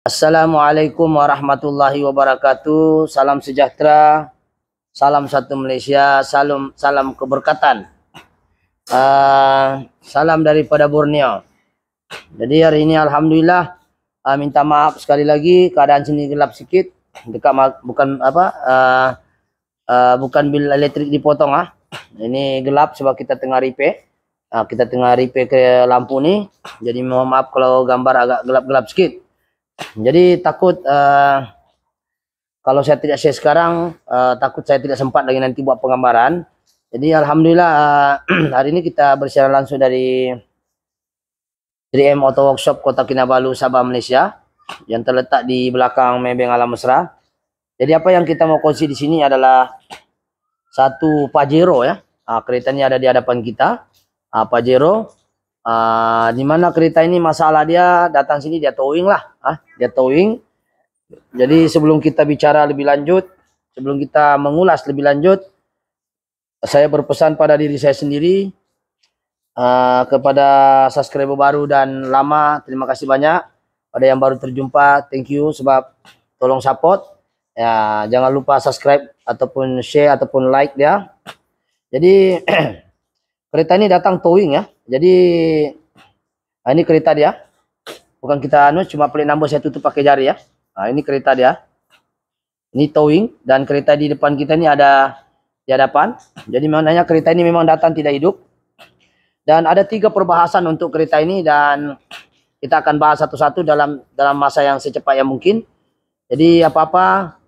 Assalamualaikum warahmatullahi wabarakatuh. Salam sejahtera, salam satu Malaysia, salam keberkatan. Salam daripada Borneo. Jadi hari ini alhamdulillah, minta maaf sekali lagi keadaan sini gelap sikit. Bukan bil elektrik dipotong Ini gelap sebab kita tengah repair. Kita tengah repair ke lampu ni. Jadi mohon maaf kalau gambar agak gelap-gelap sikit. Jadi takut kalau saya tidak share sekarang, takut saya tidak sempat lagi nanti buat penggambaran. Jadi alhamdulillah hari ini kita bersiaran langsung dari 3M Auto Workshop Kota Kinabalu, Sabah, Malaysia, yang terletak di belakang Maybank Alam Mesra. Jadi apa yang kita mau kongsi di sini adalah satu Pajero ya. Kereta ini ada di hadapan kita. Pajero. Di mana kereta ini masalah dia datang sini dia towing lah, dia towing. Jadi sebelum kita bicara lebih lanjut, sebelum kita mengulas lebih lanjut, saya berpesan pada diri saya sendiri, kepada subscriber baru dan lama, terima kasih banyak. Pada yang baru terjumpa, thank you sebab tolong support ya, jangan lupa subscribe ataupun share ataupun like dia. Jadi kereta ini datang towing ya. Jadi ini kereta dia. Bukan kita cuma plate number saya tutup pakai jari ya. Ini kereta dia. Ini towing dan kereta di depan kita ini ada di hadapan. Jadi maknanya kereta ini memang datang tidak hidup. Dan ada 3 perbahasan untuk kereta ini dan kita akan bahas satu-satu dalam masa yang secepat yang mungkin. Jadi apa-apa,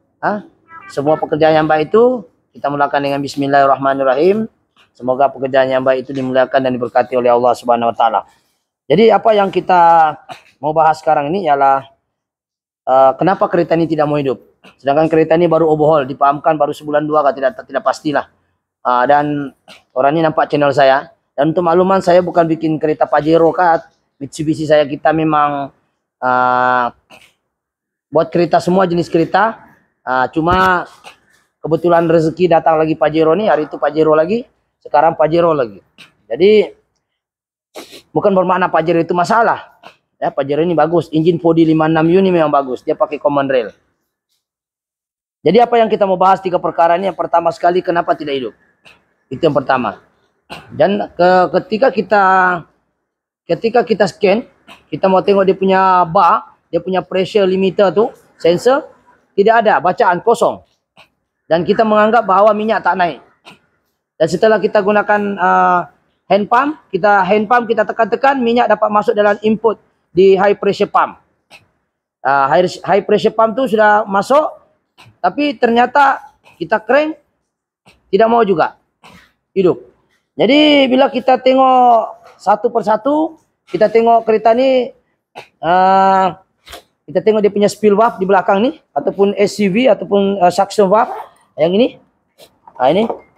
semua pekerjaan yang baik itu kita mulakan dengan bismillahirrahmanirrahim. Semoga pekerjaan yang baik itu dimuliakan dan diberkati oleh Allah Subhanahu wa taala. Jadi apa yang kita mau bahas sekarang ini ialah kenapa kereta ini tidak mau hidup. Sedangkan kereta ini baru overhaul, dipahamkan baru sebulan 2 tidak pastilah. Dan orang ini nampak channel saya. Dan untuk makluman, saya bukan bikin kereta Pajero Mitsubishi saya, kita memang buat kereta semua jenis kereta. Cuma kebetulan rezeki datang lagi Pajero nih, hari itu Pajero lagi. Sekarang Pajero lagi. Jadi bukan bermakna Pajero itu masalah. Ya, Pajero ini bagus. Engine 4D 56U ini memang bagus. Dia pakai command rail. Jadi apa yang kita mau bahas 3 perkara ini. Yang pertama sekali, kenapa tidak hidup? Itu yang pertama. Dan ketika kita scan, kita mau tengok dia punya bar, dia punya pressure limiter tu, sensor, tidak ada, bacaan kosong. Dan kita menganggap bahawa minyak tak naik. Dan setelah kita gunakan hand pump kita tekan-tekan, minyak dapat masuk dalam input di high pressure pump. High pressure pump tu sudah masuk, tapi ternyata kita crank tidak mau juga hidup. Jadi bila kita tengok satu persatu, kita tengok kereta ni, kita tengok dia punya spill valve di belakang ni, ataupun SCV ataupun suction valve yang ini. Ini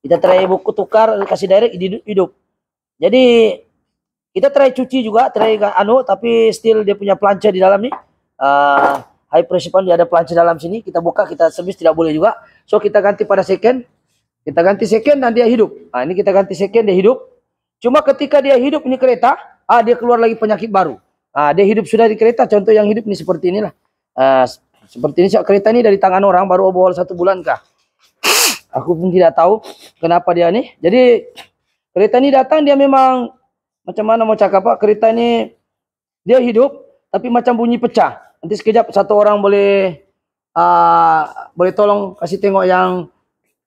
kita try buku tukar, kasih direct hidup. Jadi kita try cuci juga, tapi still dia punya plancher di dalam ni. High pressure pump dia ada plancher dalam sini. Kita buka, kita service tidak boleh juga. So kita ganti pada second. Kita ganti second dan dia hidup. Ini kita ganti second, dia hidup. Cuma ketika dia hidup ini kereta, dia keluar lagi penyakit baru. Dia hidup sudah di kereta. Contoh yang hidup ni seperti inilah. Seperti ini kereta ni dari tangan orang baru overhaul 1 bulan kah. Aku pun tidak tahu kenapa dia ni. Jadi kereta ni datang dia memang macam mana mau cakap apa, kereta ni dia hidup tapi macam bunyi pecah. Nanti sekejap satu orang boleh tolong kasih tengok yang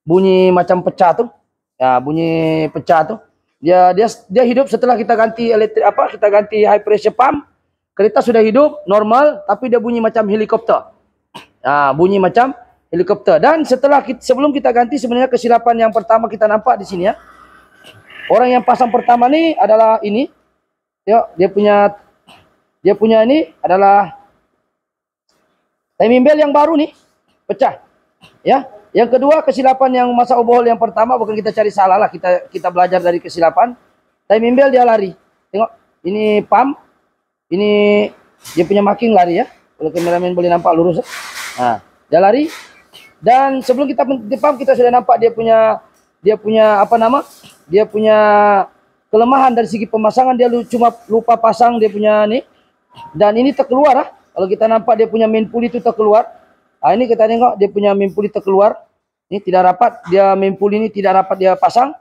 bunyi macam pecah tu. Ya, bunyi pecah tu. Dia hidup setelah kita ganti elektrik kita ganti high pressure pump. Kereta sudah hidup normal tapi dia bunyi macam helikopter. Bunyi macam helikopter. Dan sebelum kita ganti, sebenarnya kesilapan yang pertama kita nampak di sini ya. Orang yang pasang pertama ni adalah ini. Dia punya ini adalah timing belt yang baru ni pecah. Ya. Yang kedua, kesilapan yang masa overhaul yang pertama, bukan kita cari salah lah, kita belajar dari kesilapan. Timing belt dia lari. Tengok, ini pump. Ini dia punya marking lari ya. Kalau kameramen boleh nampak lurus. Dia lari. Dan sebelum kita pump, kita sudah nampak dia punya kelemahan dari segi pemasangan. Dia cuma lupa pasang dia punya ni. Dan ini terkeluar Kalau kita nampak dia punya main pulley itu terkeluar. Ini kita tengok dia punya main pulley terkeluar. Ini tidak rapat, dia main pulley ini tidak rapat dia pasang.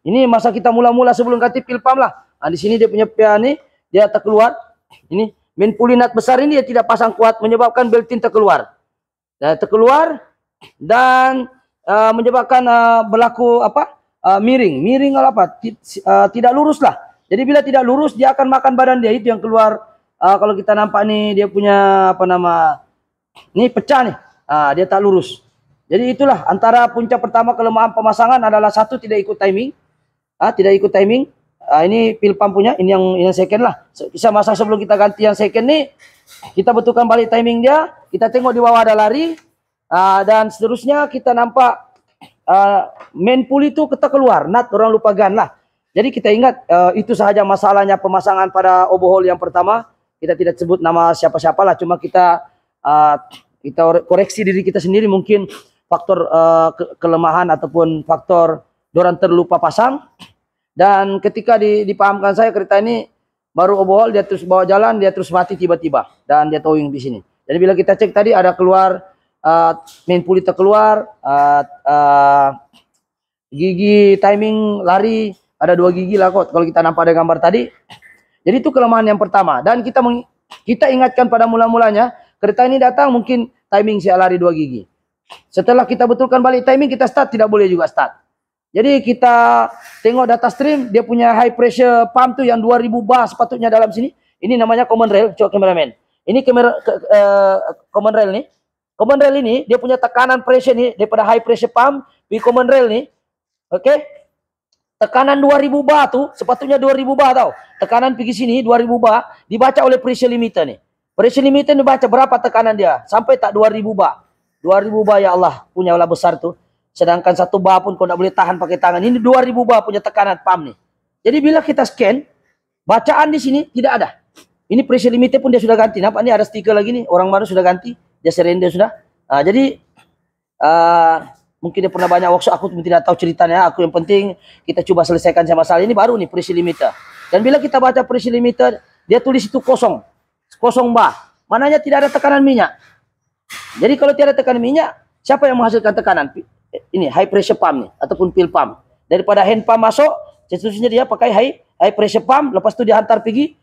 Ini masa kita mula-mula sebelum ganti pil pump lah. Di sini dia punya pia ini dia terkeluar. Ini main pulley nut besar ini dia tidak pasang kuat menyebabkan belting terkeluar. Dan menyebabkan berlaku miring atau apa? Tidak lurus lah. Jadi bila tidak lurus dia akan makan badan dia, itu yang keluar. Kalau kita nampak nih dia punya ini pecah nih. Dia tak lurus. Jadi itulah antara punca pertama kelemahan pemasangan adalah satu, tidak ikut timing. Tidak ikut timing. Ini pil pump punya, ini yang second lah. Bisa masang sebelum kita ganti yang second nih. Kita betulkan balik timing dia. Kita tengok di bawah ada lari. Dan seterusnya kita nampak main pulley itu kita keluar. Nut orang lupa gan lah. Jadi kita ingat itu sahaja masalahnya pemasangan pada overhaul yang pertama. Kita tidak sebut nama siapa-siapa lah. Cuma kita koreksi diri kita sendiri, mungkin faktor kelemahan ataupun faktor dorang terlupa pasang. Dan ketika dipahamkan saya kereta ini baru overhaul, dia terus bawa jalan, dia terus mati tiba-tiba dan dia towing di sini. Jadi bila kita cek tadi ada keluar main pulley terkeluar, gigi timing lari ada 2 gigi lah kok kalau kita nampak ada gambar tadi. Jadi itu kelemahan yang pertama. Dan kita ingatkan pada mula-mulanya kereta ini datang mungkin timing saya lari 2 gigi. Setelah kita betulkan balik timing, kita start tidak boleh juga start. Jadi kita tengok data stream, dia punya high pressure pump tuh yang 2000 bar sepatutnya dalam sini. Ini namanya common rail, coba kameramen. Ini common rail nih. Common rail ini dia punya tekanan pressure nih daripada high pressure pump di common rail nih. Oke. Tekanan 2000 bar tuh sepatutnya 2000 bar tau. Tekanan pergi sini 2000 bar dibaca oleh pressure limiter nih. Pressure limiter dibaca berapa tekanan dia? Sampai tak 2000 bar. 2000 bar ya Allah, punya lah besar tuh. Sedangkan 1 bar pun kau tak boleh tahan pakai tangan. Ini 2000 bar punya tekanan pump nih. Jadi bila kita scan, bacaan di sini tidak ada. Ini pressure limiter pun dia sudah ganti. Nampak ni ada stiker lagi nih, orang baru sudah ganti. Dia surrender sudah. Jadi mungkin dia pernah banyak workshop, aku tidak tahu ceritanya. Aku yang penting kita coba selesaikan masalah ini. Baru nih pressure limiter. Dan bila kita baca pressure limiter, dia tulis itu kosong bar. Mananya tidak ada tekanan minyak. Jadi kalau tidak ada tekanan minyak, siapa yang menghasilkan tekanan? Ini high pressure pump nih ataupun pil pump. Daripada hand pump masuk, seterusnya dia pakai high pressure pump, lepas itu dihantar pergi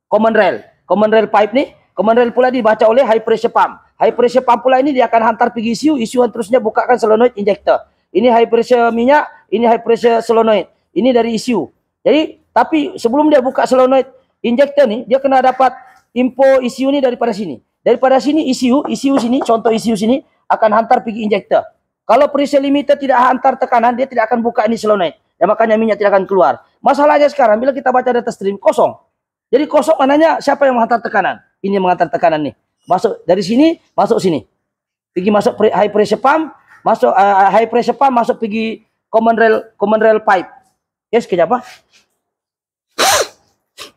common rail pipe nih. Common rail pula dibaca oleh high pressure pump. High pressure pump pula ini dia akan hantar pergi ECU yang terusnya bukakan solenoid injector. Ini high pressure minyak, ini high pressure solenoid. Ini dari ECU. Jadi tapi sebelum dia buka solenoid injector nih, dia kena dapat info ECU ini daripada sini. Daripada sini ECU sini, contoh ECU sini akan hantar pergi injector. Kalau pressure limiter tidak hantar tekanan, dia tidak akan buka ini solenoid. Dan makanya minyak tidak akan keluar. Masalahnya sekarang bila kita baca data stream kosong. Jadi kosong mananya siapa yang menghantar tekanan? Ini yang menghantar tekanan nih. Masuk dari sini, masuk sini. Pergi masuk high pressure pump, masuk high pressure pump masuk pergi common rail pipe. Yes, sekejap apa?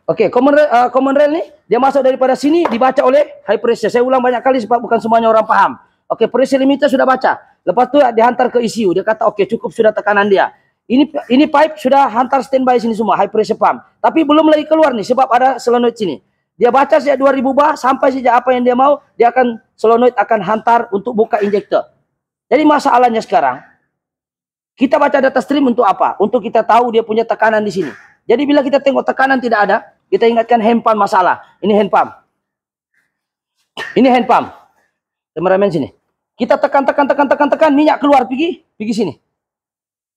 Oke, common rail nih dia masuk daripada sini dibaca oleh high pressure. Saya ulang banyak kali sebab bukan semuanya orang paham. Oke, pressure limiter sudah baca. Lepas tu dihantar ke ECU. Dia kata oke, cukup sudah tekanan dia. Ini pipe sudah hantar standby sini semua high pressure pump. Tapi belum lagi keluar nih sebab ada solenoid sini. Dia baca sejak 2000 bar sampai sejak apa yang dia mau, dia akan solenoid akan hantar untuk buka injektor. Jadi masalahnya sekarang kita baca data stream untuk apa? Untuk kita tahu dia punya tekanan di sini. Jadi bila kita tengok tekanan tidak ada, kita ingatkan hand pump masalah. Ini hand pump. Ini hand pump. Kameramen sini. Kita tekan, minyak keluar pergi sini.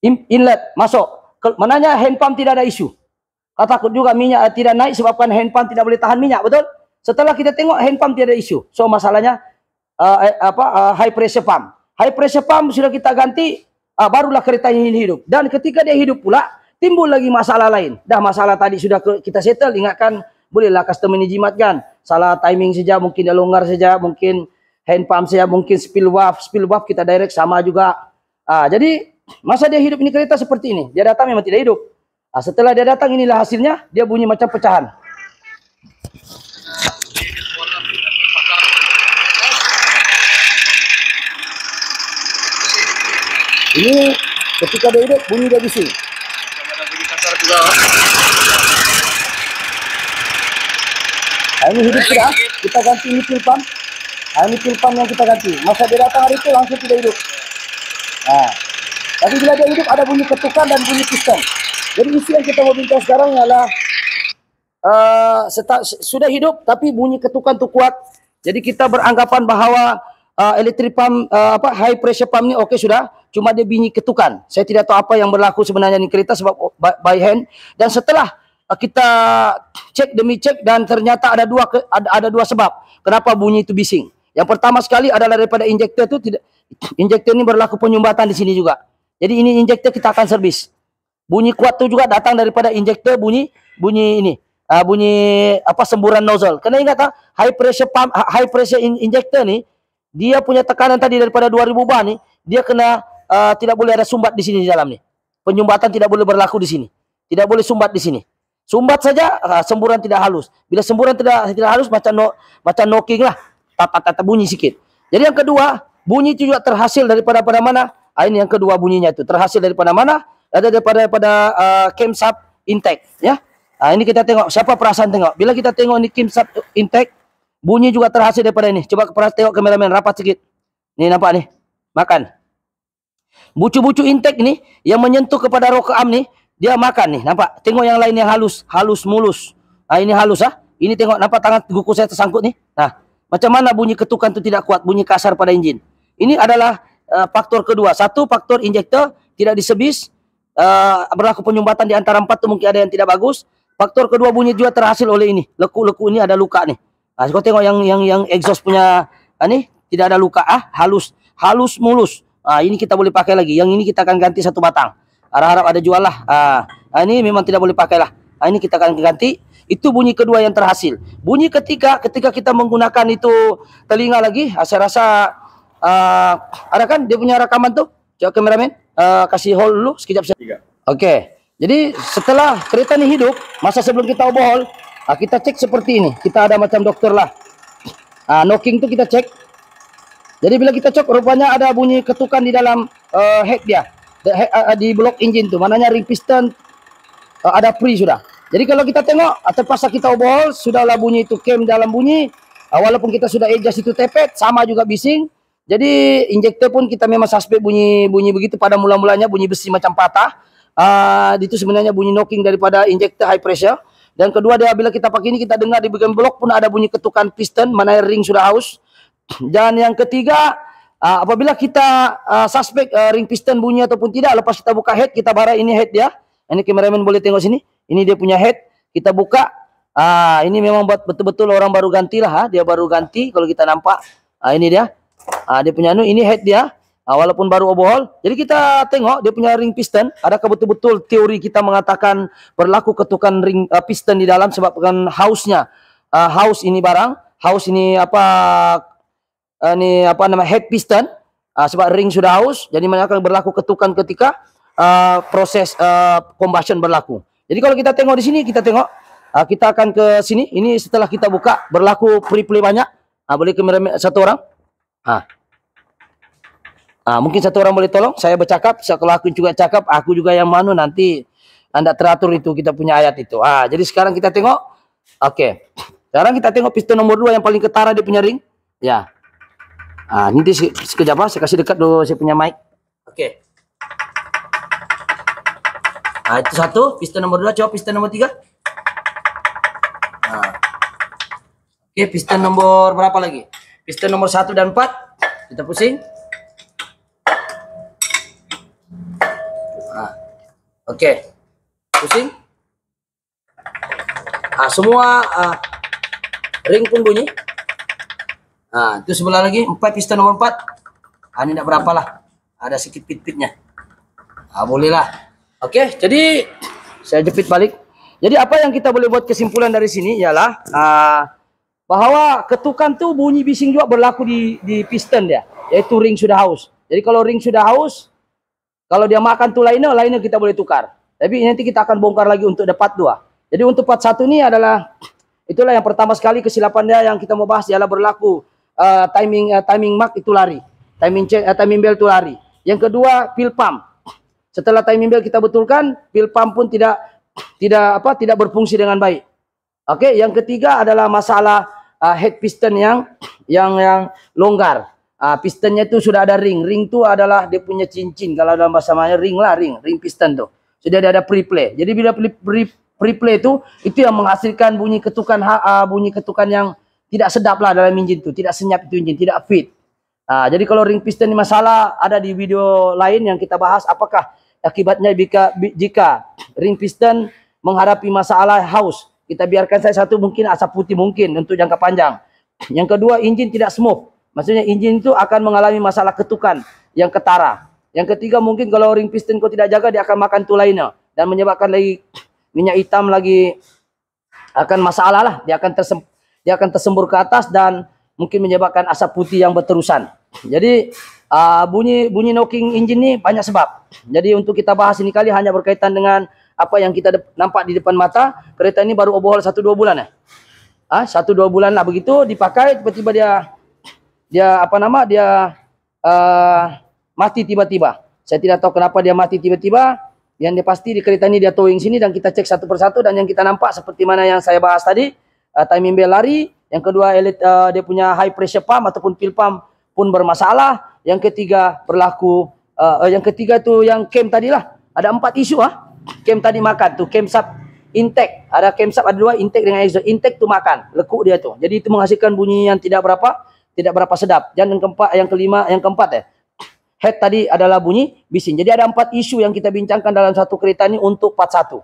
Inlet masuk. Mananya hand pump tidak ada isu. Takut juga minyak tidak naik sebabkan hand pump tidak boleh tahan minyak, betul? Setelah kita tengok hand pump tidak ada isu. So masalahnya high pressure pump. High pressure pump sudah kita ganti, barulah kereta ini hidup. Dan ketika dia hidup pula, timbul lagi masalah lain. Dah masalah tadi sudah kita settle, ingatkan bolehlah customer ini jimatkan. Salah timing saja, mungkin dia longgar saja, mungkin hand pump saja, mungkin spill valve kita direct sama juga. Jadi masa dia hidup ini kereta seperti ini. Dia datang memang tidak hidup. Setelah dia datang inilah hasilnya, dia bunyi macam pecahan. Ini ketika dia hidup bunyi dia bising. Ini hidup sudah. kita ganti ini pil pump. Ini pil pump yang kita ganti. Masa dia datang hari itu langsung tidak hidup. Tapi bila dia hidup ada bunyi ketukan dan bunyi piston. Jadi isu yang kita mau bincang sekarang adalah sudah hidup tapi bunyi ketukan tu kuat. Jadi kita beranggapan bahwa electric pump high pressure pump ni okey sudah, cuma dia bunyi ketukan. Saya tidak tahu apa yang berlaku sebenarnya di kereta sebab by hand. Dan setelah kita cek demi cek dan ternyata ada dua sebab kenapa bunyi itu bising. Yang pertama sekali adalah daripada injektor itu tidak, injektor ini berlaku penyumbatan di sini juga. Jadi ini injektor kita akan servis. Bunyi kuat itu juga datang daripada injektor, bunyi ini. Bunyi semburan nozzle. Kena ingat high pressure injector ni dia punya tekanan tadi daripada 2000 bar ni, dia kena tidak boleh ada sumbat di sini di dalam ni. Penyumbatan tidak boleh berlaku di sini. Tidak boleh sumbat di sini. Sumbat saja semburan tidak halus. Bila semburan tidak halus macam knocking lah. Tata bunyi sikit. Jadi yang kedua, bunyi itu juga terhasil daripada mana? Ini yang kedua bunyinya itu terhasil daripada mana? Ada daripada camshaft intake, ya. Ini kita tengok, siapa perasaan tengok. Bila kita tengok ini camshaft intake, bunyi juga terhasil daripada ini. Coba tengok kameramen rapat sikit. Nih nampak nih. Makan. Bucu-bucu intake ini yang menyentuh kepada rocker arm nih, dia makan nih, nampak? Tengok yang lain yang halus mulus. Ini halus Ini tengok nampak tangan kuku saya tersangkut nih. Nah, macam mana bunyi ketukan itu tidak kuat, bunyi kasar pada enjin. Ini adalah faktor kedua. Satu, faktor injektor tidak diservis, berlaku penyumbatan di antara 4 itu mungkin ada yang tidak bagus. Faktor kedua, bunyi juga terhasil oleh ini. Leku-leku ini ada luka nih. Kau tengok yang exhaust punya ini tidak ada luka, halus mulus. Ini kita boleh pakai lagi. Yang ini kita akan ganti 1 batang. Harap-harap ada jual lah. Ini memang tidak boleh pakai lah. Ini kita akan ganti. Itu bunyi kedua yang terhasil. Bunyi ketika kita menggunakan itu telinga lagi, saya rasa ada kan dia punya rekaman tuh. Coba kameramen kasih hold dulu sekejap. Oke. Jadi setelah kereta ini hidup, masa sebelum kita overhaul, kita cek seperti ini. Kita ada macam dokter lah. Knocking tuh kita cek. Jadi bila kita cek rupanya ada bunyi ketukan di dalam head dia. Di blok engine tuh. Mananya ring piston ada free sudah. Jadi kalau kita tengok terpaksa kita overhaul, sudahlah bunyi itu cam dalam bunyi. Walaupun kita sudah adjust itu tepet, sama juga bising. Jadi injektor pun kita memang suspek bunyi begitu pada mula-mulanya, bunyi besi macam patah. Itu sebenarnya bunyi knocking daripada injektor high pressure. Dan kedua dia bila kita pakai ini kita dengar di bagian blok pun ada bunyi ketukan piston, mana ring sudah haus. Dan yang ketiga, apabila kita suspek ring piston bunyi ataupun tidak, lepas kita buka head, kita bara ini head dia. Ini kameramen boleh tengok sini. Ini dia punya head. Kita buka. Ini memang betul-betul orang baru ganti lah. Dia baru ganti kalau kita nampak. Ini dia. Dia punya ini head dia. Walaupun baru overhaul. Jadi kita tengok dia punya ring piston. Adakah betul-betul teori kita mengatakan berlaku ketukan ring piston di dalam sebabkan hausnya. Haus ini barang. Haus ini head piston. Sebab ring sudah haus. Jadi akan berlaku ketukan ketika proses combustion berlaku. Jadi kalau kita tengok di sini, kita tengok kita akan ke sini. Ini setelah kita buka berlaku pre-play banyak. Boleh kameramen satu orang? Mungkin satu orang boleh tolong saya bercakap. Kalau aku juga cakap, aku juga yang manu nanti anda teratur itu kita punya ayat itu. Jadi sekarang kita tengok. Oke. Sekarang kita tengok piston nomor 2 yang paling ketara dia punya ring. Ya. Nanti sekejap saya kasih dekat dulu saya punya mic. Oke. Itu satu, piston nomor 2, coba piston nomor 3. Oke, piston nomor berapa lagi? Piston nomor 1 dan 4. Kita pusing. Oke. Pusing. Semua ring pun bunyi. Itu sebelah lagi, 4 piston nomor 4. Ini tidak berapa lah. Ada sedikit pit-pitnya. Boleh lah. Oke, jadi saya jepit balik. Jadi apa yang kita boleh buat kesimpulan dari sini ialah bahwa ketukan tuh bunyi bising juga berlaku di piston dia, yaitu ring sudah haus. Jadi kalau ring sudah haus, kalau dia makan tuh liner kita boleh tukar. Tapi nanti kita akan bongkar lagi untuk part 2. Jadi untuk part 1 ini adalah itulah yang pertama sekali kesilapan dia yang kita mau bahas ialah berlaku timing mark itu lari, timing bell itu lari. Yang kedua pil pump. Setelah timing bell kita betulkan, pil pump pun tidak berfungsi dengan baik. Oke, yang ketiga adalah masalah head piston yang longgar. Pistonnya itu sudah ada ring. Ring itu adalah dia punya cincin. Kalau dalam bahasa Melayu ring lah, ring piston tuh. Sudah ada preplay. Jadi bila preplay itu yang menghasilkan bunyi ketukan yang tidak sedap lah dalam engine itu, tidak senyap itu engine, tidak fit. Jadi kalau ring piston ini masalah, ada di video lain yang kita bahas apakah akibatnya jika ring piston menghadapi masalah haus. Kita biarkan saja satu, mungkin asap putih mungkin untuk jangka panjang. Yang kedua, engine tidak smooth. Maksudnya engine itu akan mengalami masalah ketukan yang ketara. Yang ketiga, mungkin kalau ring piston kau tidak jaga, dia akan makan tulaina dan menyebabkan lagi minyak hitam lagi akan masalah lah. Dia akan tersembur ke atas dan mungkin menyebabkan asap putih yang berterusan. Jadi bunyi knocking engine ini banyak sebab. Jadi untuk kita bahas ini kali hanya berkaitan dengan apa yang kita nampak di depan mata. Kereta ini baru overhaul 1-2 bulan ya. 1-2 bulan lah begitu dipakai, tiba-tiba dia mati tiba-tiba. Saya tidak tahu kenapa dia mati tiba-tiba. Yang dia pasti di kereta ini dia towing sini dan kita cek satu persatu, dan yang kita nampak seperti mana yang saya bahas tadi, timing bell lari. Yang kedua, dia punya high pressure pump ataupun fuel pump pun bermasalah. Yang ketiga itu yang cam tadi lah. Ada 4 isu Cam tadi makan tuh, cam sub intake. Ada cam sub, ada 2 intake dengan exhaust. Intake tuh makan, lekuk dia tuh. Jadi itu menghasilkan bunyi yang tidak berapa sedap. Dan yang keempat head tadi adalah bunyi bising. Jadi ada 4 isu yang kita bincangkan dalam satu kereta ini untuk part 1.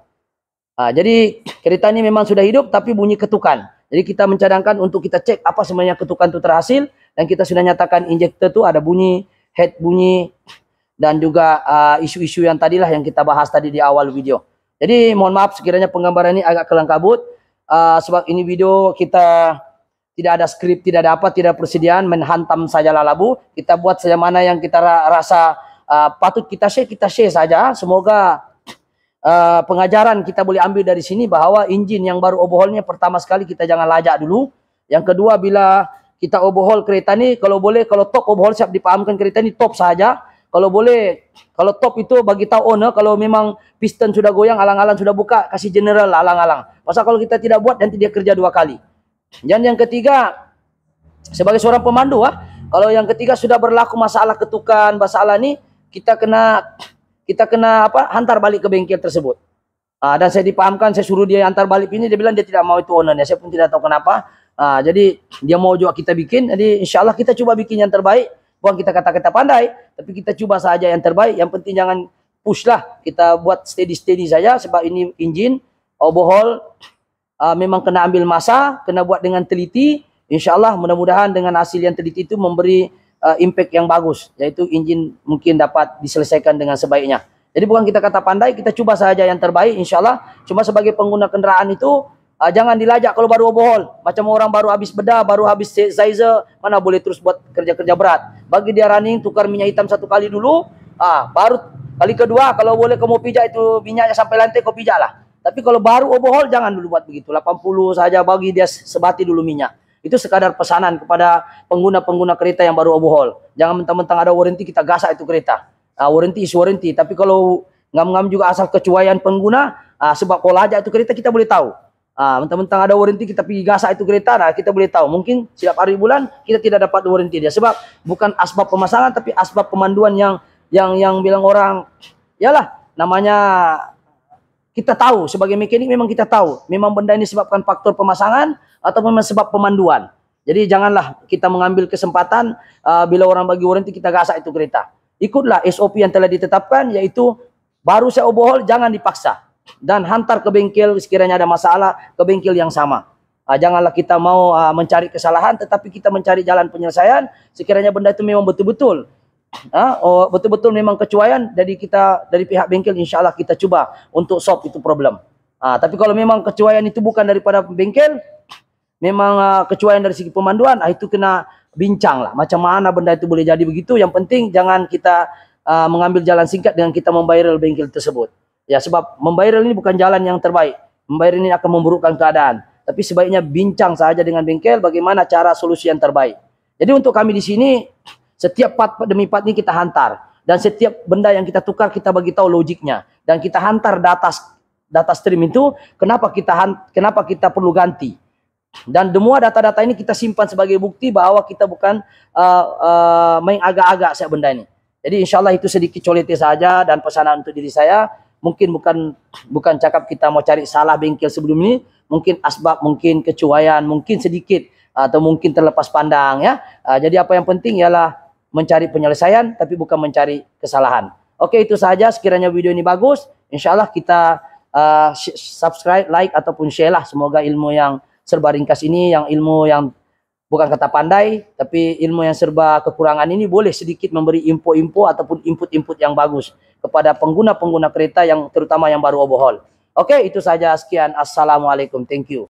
Jadi kereta ini memang sudah hidup tapi bunyi ketukan. Jadi kita mencadangkan untuk kita cek apa sebenarnya ketukan itu terhasil, dan kita sudah nyatakan injektor itu ada bunyi, head bunyi, dan juga isu-isu yang tadilah yang kita bahas tadi di awal video. Jadi mohon maaf sekiranya penggambaran ini agak kelang kabut, sebab ini video kita tidak ada skrip, tidak ada apa, tidak persediaan, menghantam saja labu. Kita buat saja mana yang kita rasa patut kita share saja. Semoga pengajaran kita boleh ambil dari sini bahwa engine yang baru overhaulnya pertama sekali kita jangan lajak dulu. Yang kedua, bila kita overhaul kereta ini, kalau boleh, kalau top overhaul siap dipahamkan kereta ini top saja. Kalau boleh, kalau top itu bagi tahu owner, kalau memang piston sudah goyang, alang-alang sudah buka, kasih general alang-alang. Pasal kalau kita tidak buat, nanti dia kerja 2 kali. Dan yang ketiga, sebagai seorang pemandu, kalau yang ketiga sudah berlaku masalah ketukan, masalah ini, kita kena hantar balik ke bengkel tersebut. Dan saya dipahamkan, saya suruh dia hantar balik ini, dia bilang dia tidak mau itu ownernya. Saya pun tidak tahu kenapa. Jadi dia mau juga kita bikin. Jadi insya Allah kita coba bikin yang terbaik. Bukan kita kata-kata pandai, tapi kita coba saja yang terbaik. Yang penting jangan push lah. Kita buat steady saja, sebab ini engine overhaul memang kena ambil masa, kena buat dengan teliti. Insya Allah mudah-mudahan dengan hasil yang teliti itu memberi impact yang bagus, yaitu engine mungkin dapat diselesaikan dengan sebaiknya. Jadi bukan kita kata pandai, kita coba saja yang terbaik insya Allah. Cuma sebagai pengguna kendaraan itu jangan dilajak kalau baru overhaul. Macam orang baru habis bedah, baru habis Zaizer, mana boleh terus buat kerja-kerja berat. Bagi dia running, tukar minyak hitam 1 kali dulu, baru kali kedua kalau boleh kamu pijak itu minyaknya sampai lantai, kau pijak lah. Tapi kalau baru overhaul jangan dulu buat begitu. 80 saja, bagi dia sebati dulu minyak. Itu sekadar pesanan kepada pengguna-pengguna kereta yang baru overhaul. Jangan mentang-mentang ada warranty kita gasak itu kereta. Warranty is warranty. Tapi kalau ngam-ngam juga asal kecuaian pengguna, sebab kalau lajak itu kereta kita boleh tahu. Mentang-mentang ada warranty kita pergi gasak itu kereta, kita boleh tahu. Mungkin setiap hari bulan kita tidak dapat warranty dia. Sebab bukan asbab pemasangan tapi asbab pemanduan yang bilang orang, yalah namanya kita tahu sebagai mekanik, memang kita tahu memang benda ini sebabkan faktor pemasangan atau memang sebab pemanduan. Jadi janganlah kita mengambil kesempatan bila orang bagi warranty kita gasak itu kereta. Ikutlah SOP yang telah ditetapkan, yaitu baru saya overhaul jangan dipaksa. Dan hantar ke bengkel sekiranya ada masalah, ke bengkel yang sama. Janganlah kita mau mencari kesalahan, tetapi kita mencari jalan penyelesaian. Sekiranya benda itu memang betul-betul betul-betul memang kecuaian, jadi kita dari pihak bengkel insya Allah kita coba untuk solve itu problem. Tapi kalau memang kecuaian itu bukan daripada bengkel, memang kecuaian dari segi pemanduan, itu kena bincang lah macam mana benda itu boleh jadi begitu. Yang penting jangan kita mengambil jalan singkat dengan kita membayar bengkel tersebut. Ya, sebab membayar ini bukan jalan yang terbaik. Membayar ini akan memburukkan keadaan. Tapi sebaiknya bincang saja dengan bengkel bagaimana cara solusi yang terbaik. Jadi untuk kami di sini, setiap part demi part ini kita hantar. Dan setiap benda yang kita tukar kita bagi tahu logiknya. Dan kita hantar data stream itu, kenapa kita perlu ganti. Dan semua data-data ini kita simpan sebagai bukti bahwa kita bukan main agak-agak saya benda ini. Jadi insya Allah itu sedikit colete saja dan pesanan untuk diri saya. Mungkin bukan cakap kita mau cari salah bengkel sebelum ini. Mungkin asbab, mungkin kecuaian, mungkin sedikit atau mungkin terlepas pandang ya. Jadi apa yang penting ialah mencari penyelesaian tapi bukan mencari kesalahan. Oke, itu saja. Sekiranya video ini bagus, insya Allah kita subscribe, like ataupun share lah. Semoga ilmu yang serba ringkas ini, yang ilmu yang bukan kata pandai, tapi ilmu yang serba kekurangan ini boleh sedikit memberi info-info ataupun input-input yang bagus kepada pengguna-pengguna kereta yang terutama yang baru overhaul. Oke, itu saja. Sekian. Assalamualaikum. Thank you.